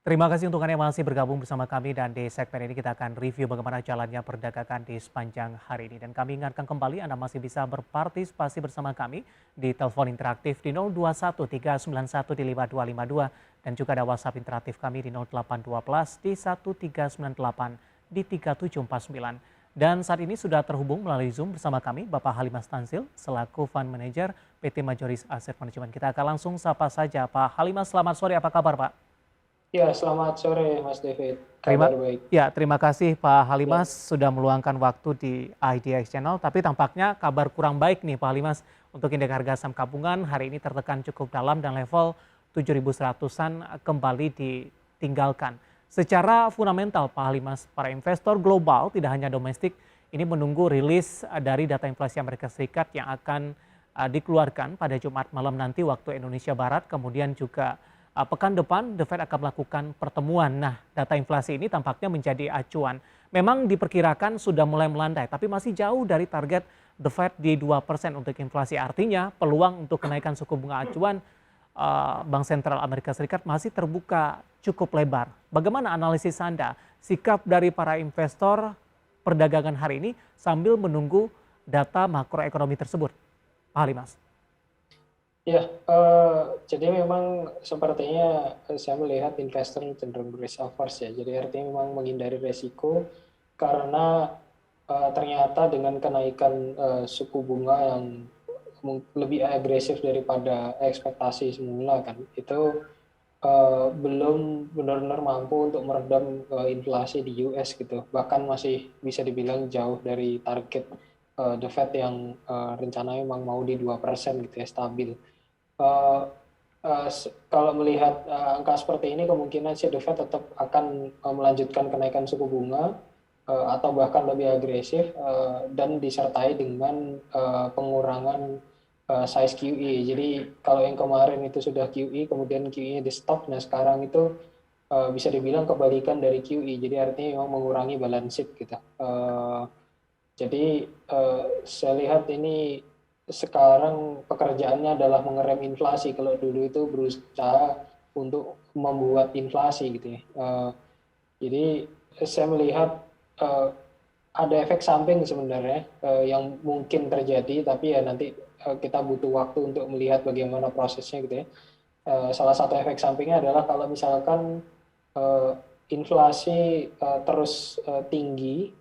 Terima kasih untuk Anda yang masih bergabung bersama kami dan di segmen ini kita akan review bagaimana jalannya perdagangan di sepanjang hari ini. Dan kami ingatkan kembali Anda masih bisa berpartisipasi bersama kami di telepon interaktif di 021 391 di 5252 dan juga ada WhatsApp interaktif kami di 0812 di 1398 di 3749. Dan saat ini sudah terhubung melalui Zoom bersama kami Bapak Halimas Tanzil selaku Fund Manager PT Majoris Asset Management. Kita akan langsung sapa saja Pak Halimas, selamat sore, apa kabar Pak? Ya, selamat sore Mas David. Terima Kabar baik. terima kasih Pak Ya, Halimas sudah meluangkan waktu di IDX Channel, tapi tampaknya kabar kurang baik nih Pak Halimas untuk indeks harga saham gabungan hari ini tertekan cukup dalam dan level 7.100-an kembali ditinggalkan. Secara fundamental Pak Halimas, para investor global tidak hanya domestik ini menunggu rilis dari data inflasi Amerika Serikat yang akan dikeluarkan pada Jumat malam nanti waktu Indonesia Barat, kemudian juga pekan depan The Fed akan melakukan pertemuan. Nah, data inflasi ini tampaknya menjadi acuan. Memang diperkirakan sudah mulai melandai, tapi masih jauh dari target The Fed di 2% untuk inflasi. Artinya peluang untuk kenaikan suku bunga acuan Bank Sentral Amerika Serikat masih terbuka cukup lebar. Bagaimana analisis Anda? Sikap dari para investor perdagangan hari ini sambil menunggu data makroekonomi tersebut, Pak Halimas? ya, jadi memang sepertinya saya melihat investor cenderung risk averse ya. Jadi artinya memang menghindari resiko karena ternyata dengan kenaikan suku bunga yang lebih agresif daripada ekspektasi semula kan, itu belum benar-benar mampu untuk meredam inflasi di US gitu. Bahkan masih bisa dibilang jauh dari target The Fed yang rencananya memang mau di 2% gitu ya, stabil. Eh, Kalau melihat angka seperti ini, kemungkinan si The Fed tetap akan melanjutkan kenaikan suku bunga atau bahkan lebih agresif dan disertai dengan pengurangan size QE. Jadi kalau yang kemarin itu sudah QE, kemudian QE-nya di stop, nah sekarang itu bisa dibilang kebalikan dari QE. Jadi artinya memang mengurangi balance sheet gitu. Jadi saya lihat ini sekarang pekerjaannya adalah mengerem inflasi. Kalau dulu itu berusaha untuk membuat inflasi gitu ya. Jadi saya melihat uh, ada efek samping sebenarnya yang mungkin terjadi, tapi ya nanti kita butuh waktu untuk melihat bagaimana prosesnya gitu ya. Salah satu efek sampingnya adalah kalau misalkan uh, inflasi terus tinggi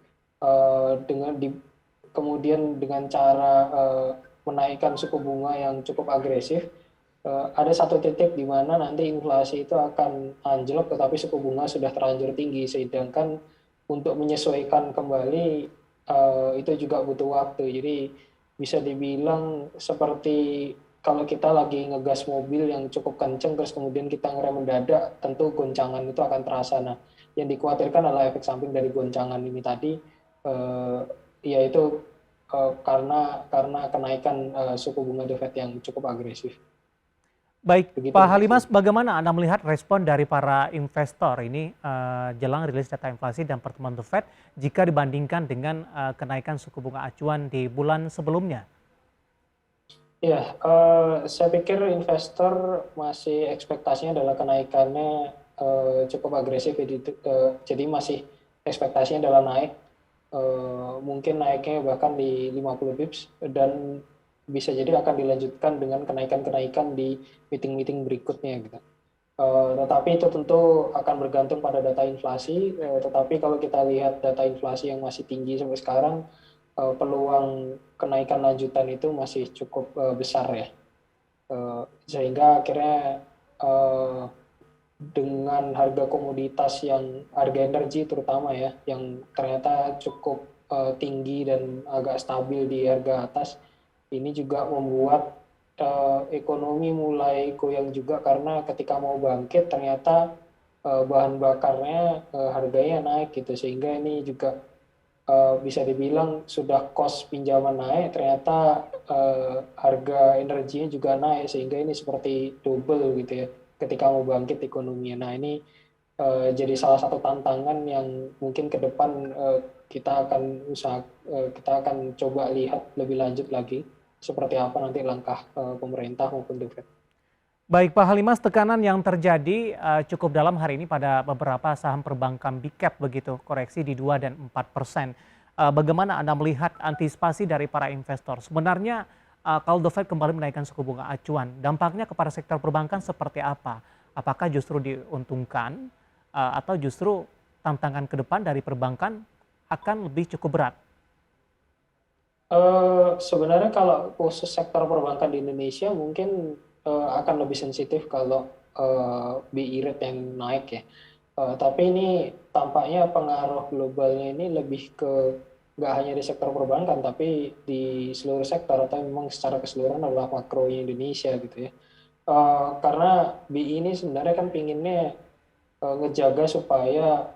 dengan kemudian dengan cara menaikkan suku bunga yang cukup agresif, ada satu titik di mana nanti inflasi itu akan anjlok, tetapi suku bunga sudah terlanjur tinggi, sedangkan untuk menyesuaikan kembali itu juga butuh waktu. Jadi bisa dibilang seperti kalau kita lagi ngegas mobil yang cukup kenceng terus kemudian kita ngerem mendadak, tentu goncangan itu akan terasa. Nah, yang dikhawatirkan adalah efek samping dari goncangan ini tadi, yaitu karena kenaikan suku bunga The Fed yang cukup agresif. Baik, Begitu, Pak Mas. Halimas, bagaimana Anda melihat respon dari para investor ini jelang rilis data inflasi dan pertemuan The Fed jika dibandingkan dengan kenaikan suku bunga acuan di bulan sebelumnya? Ya, saya pikir investor masih ekspektasinya adalah kenaikannya cukup agresif, jadi masih ekspektasinya adalah naik, mungkin naiknya bahkan di 50 bips dan bisa jadi akan dilanjutkan dengan kenaikan-kenaikan di meeting-meeting berikutnya gitu. Tetapi itu tentu akan bergantung pada data inflasi, tetapi kalau kita lihat data inflasi yang masih tinggi sampai sekarang, peluang kenaikan lanjutan itu masih cukup besar ya. Sehingga akhirnya dengan harga komoditas yang harga energi terutama ya, yang ternyata cukup tinggi dan agak stabil di harga atas, ini juga membuat ekonomi mulai goyang juga karena ketika mau bangkit ternyata bahan bakarnya harganya naik gitu, sehingga ini juga bisa dibilang sudah cost pinjaman naik, ternyata harga energinya juga naik, sehingga ini seperti double gitu ya ketika mau bangkit ekonominya. Nah ini jadi salah satu tantangan yang mungkin ke depan kita akan coba lihat lebih lanjut lagi seperti apa nanti langkah pemerintah maupun The Fed. Baik Pak Halimas, tekanan yang terjadi cukup dalam hari ini pada beberapa saham perbankan big cap begitu, koreksi di 2 dan 4%. Bagaimana Anda melihat antisipasi dari para investor? Sebenarnya kalau The Fed kembali menaikkan suku bunga acuan, dampaknya kepada sektor perbankan seperti apa? Apakah justru diuntungkan atau justru tantangan ke depan dari perbankan akan lebih cukup berat? Sebenarnya kalau khusus sektor perbankan di Indonesia mungkin akan lebih sensitif kalau BI rate yang naik ya. Tapi ini tampaknya pengaruh globalnya ini lebih ke nggak hanya di sektor perbankan, tapi di seluruh sektor atau memang secara keseluruhan adalah makro Indonesia gitu ya. Karena BI ini sebenarnya kan pinginnya ngejaga supaya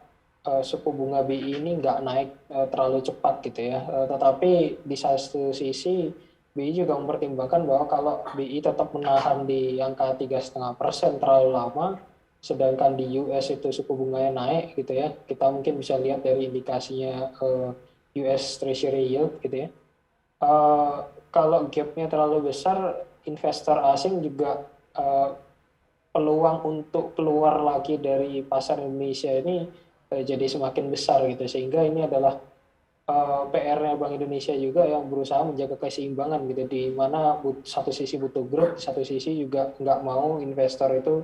suku bunga BI ini nggak naik terlalu cepat gitu ya. Tetapi di satu sisi BI juga mempertimbangkan bahwa kalau BI tetap menahan di angka 3,5% terlalu lama, sedangkan di US itu suku bunganya naik gitu ya. Kita mungkin bisa lihat dari indikasinya US Treasury Yield gitu ya. Kalau gapnya terlalu besar, investor asing juga peluang untuk keluar lagi dari pasar Indonesia ini jadi semakin besar gitu, sehingga ini adalah PR-nya Bank Indonesia juga yang berusaha menjaga keseimbangan gitu, di mana satu sisi butuh growth, satu sisi juga nggak mau investor itu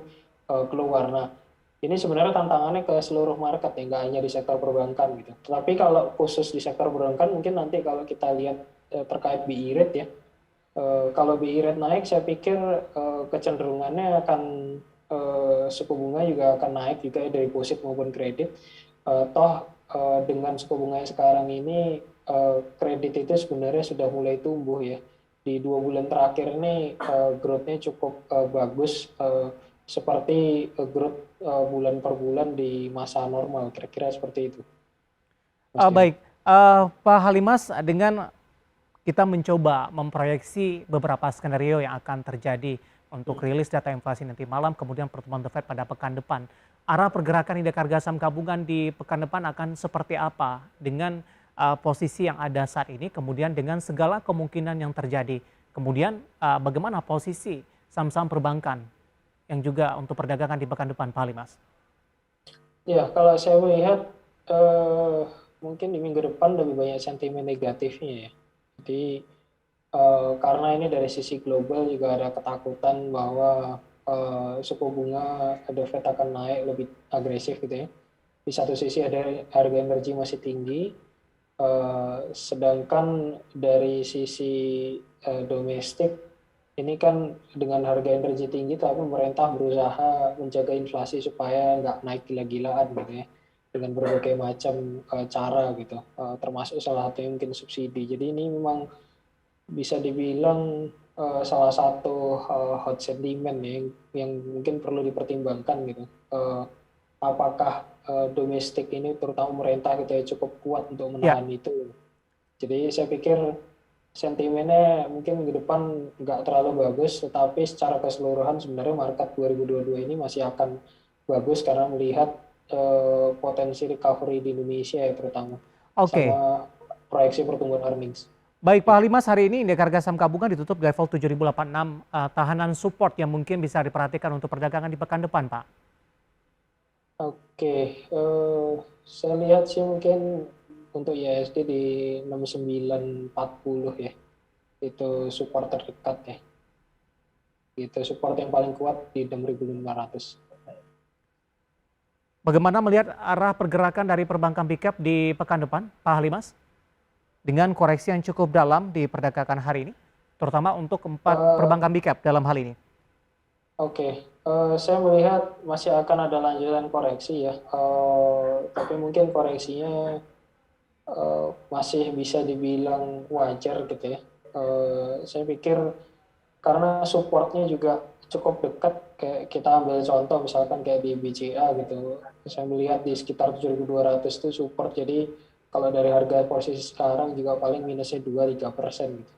keluar. Nah, ini sebenarnya tantangannya ke seluruh market ya, nggak hanya di sektor perbankan gitu. Tapi kalau khusus di sektor perbankan mungkin nanti kalau kita lihat terkait BI rate ya, kalau BI rate naik, saya pikir kecenderungannya akan suku bunga juga akan naik juga ya, dari deposit maupun kredit. Dengan suku bunga yang sekarang ini, kredit itu sebenarnya sudah mulai tumbuh ya. Di 2 bulan terakhir ini growth-nya cukup bagus, seperti growth bulan per bulan di masa normal, kira-kira seperti itu, Mas Dewa. Baik, Pak Halimas, dengan kita mencoba memproyeksi beberapa skenario yang akan terjadi untuk rilis data inflasi nanti malam, kemudian pertemuan The Fed pada pekan depan. Arah pergerakan indeks harga saham gabungan di pekan depan akan seperti apa dengan posisi yang ada saat ini, kemudian dengan segala kemungkinan yang terjadi. Kemudian bagaimana posisi saham-saham perbankan yang juga untuk perdagangan di pekan depan, Pak Halimas? Ya, kalau saya melihat mungkin di minggu depan lebih banyak sentimen negatifnya ya. Jadi karena ini dari sisi global juga ada ketakutan bahwa suku bunga The Fed akan naik lebih agresif gitu ya. Di satu sisi ada harga energi masih tinggi, sedangkan dari sisi domestik ini kan dengan harga energi tinggi, tapi pemerintah berusaha menjaga inflasi supaya nggak naik gila-gilaan gitu ya, dengan berbagai macam cara gitu, termasuk salah satunya mungkin subsidi. Jadi ini memang bisa dibilang salah satu hot sentiment ya, yang mungkin perlu dipertimbangkan gitu. Apakah domestik ini terutama pemerintah gitu ya cukup kuat untuk Ya, menahan itu. Jadi saya pikir sentimennya mungkin minggu depan nggak terlalu bagus, tetapi secara keseluruhan sebenarnya market 2022 ini masih akan bagus karena melihat potensi recovery di Indonesia ya terutama, oke. sama proyeksi pertumbuhan earnings. Baik Pak Gitu. Halimas, hari ini indeks harga saham gabungan ditutup di level 7.086, tahanan support yang mungkin bisa diperhatikan untuk perdagangan di pekan depan, Pak. Oke, saya lihat sih mungkin untuk IHSG di 6940 ya, itu support terdekat ya. Itu support yang paling kuat di 6500. Bagaimana melihat arah pergerakan dari perbankan big cap di pekan depan, Pak Halimas? Dengan koreksi yang cukup dalam di perdagangan hari ini, terutama untuk empat Eh, perbankan big cap dalam hal ini. Oke, saya melihat masih akan ada lanjutan koreksi ya, tapi mungkin koreksinya masih bisa dibilang wajar gitu ya. Saya pikir karena supportnya juga cukup dekat, kayak kita ambil contoh misalkan kayak di BCA gitu, saya melihat di sekitar 7.200 itu support, jadi kalau dari harga posisi sekarang juga paling minusnya 2-3% gitu.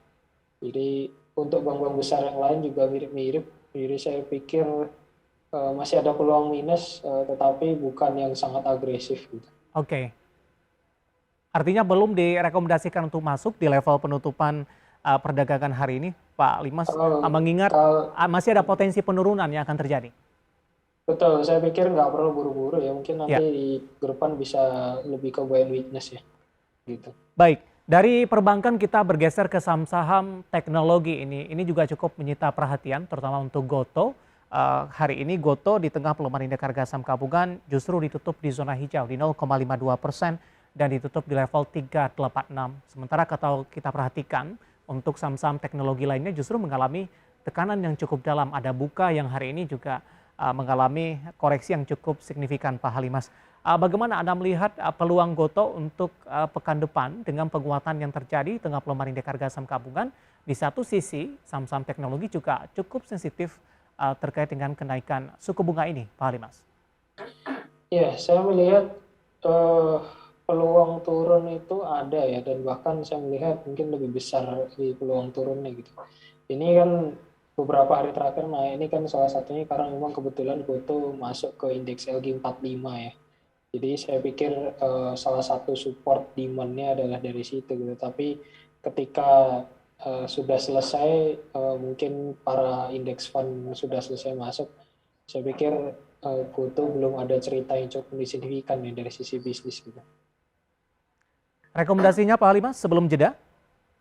Jadi untuk bank-bank besar yang lain juga mirip-mirip, jadi saya pikir masih ada peluang minus, tetapi bukan yang sangat agresif gitu. Oke, artinya belum direkomendasikan untuk masuk di level penutupan perdagangan hari ini, Pak Limas, Kalau, mengingat kalau masih ada potensi penurunan yang akan terjadi? betul, saya pikir nggak perlu buru-buru ya. Mungkin nanti Ya, di ke depan bisa lebih ke buy and weakness ya, gitu. baik. Dari perbankan kita bergeser ke saham-saham teknologi ini. Ini juga cukup menyita perhatian, terutama untuk Goto. Hari ini Goto di tengah pelemahan indeks harga saham gabungan justru ditutup di zona hijau di 0,52% dan ditutup di level 386. Sementara kalau kita perhatikan untuk saham-saham teknologi lainnya justru mengalami tekanan yang cukup dalam. Ada Buka yang hari ini juga mengalami koreksi yang cukup signifikan, Pak Halimas. Bagaimana Anda melihat peluang Goto untuk pekan depan dengan penguatan yang terjadi di tengah pelemahan indeks harga saham gabungan? Di satu sisi, saham-saham teknologi juga cukup sensitif terkait dengan kenaikan suku bunga ini, Pak Halimas. Ya, saya melihat eh, peluang turun itu ada ya, dan bahkan saya melihat mungkin lebih besar di peluang turunnya gitu. Ini kan beberapa hari terakhir, nah ini kan salah satunya karena memang kebetulan Goto masuk ke indeks LG45 ya. Jadi saya pikir salah satu support demand-nya adalah dari situ gitu. Tapi ketika sudah selesai, mungkin para indeks fund sudah selesai masuk, saya pikir Goto belum ada cerita yang cukup signifikan ya dari sisi bisnis gitu. Rekomendasinya Pak Halimas sebelum jeda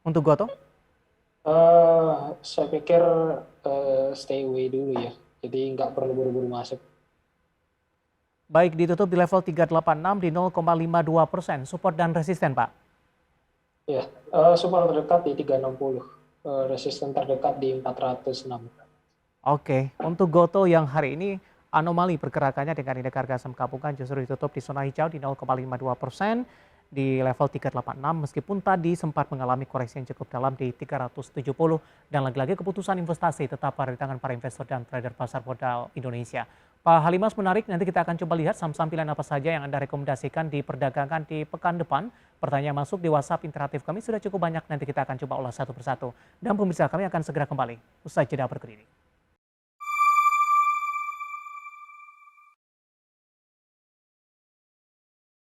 untuk Goto? Saya pikir stay away dulu ya. Jadi nggak perlu buru-buru masuk. Baik, ditutup di level 386 di 0,52%. Support dan resisten, Pak. Ya, support terdekat di 360, resisten terdekat di 406. Oke, untuk Goto yang hari ini anomali pergerakannya dengan indeks harga saham gabungan justru ditutup di zona hijau di 0,52% di level 386 meskipun tadi sempat mengalami koreksi yang cukup dalam di 370 dan lagi-lagi keputusan investasi tetap ada di tangan para investor dan trader pasar modal Indonesia. Pak Halimas, menarik, nanti kita akan coba lihat saham-saham pilihan apa saja yang Anda rekomendasikan diperdagangkan di pekan depan. Pertanyaan masuk di WhatsApp interaktif kami sudah cukup banyak, nanti kita akan coba ulas satu persatu. Dan pemirsa, kami akan segera kembali usai jeda berikut ini.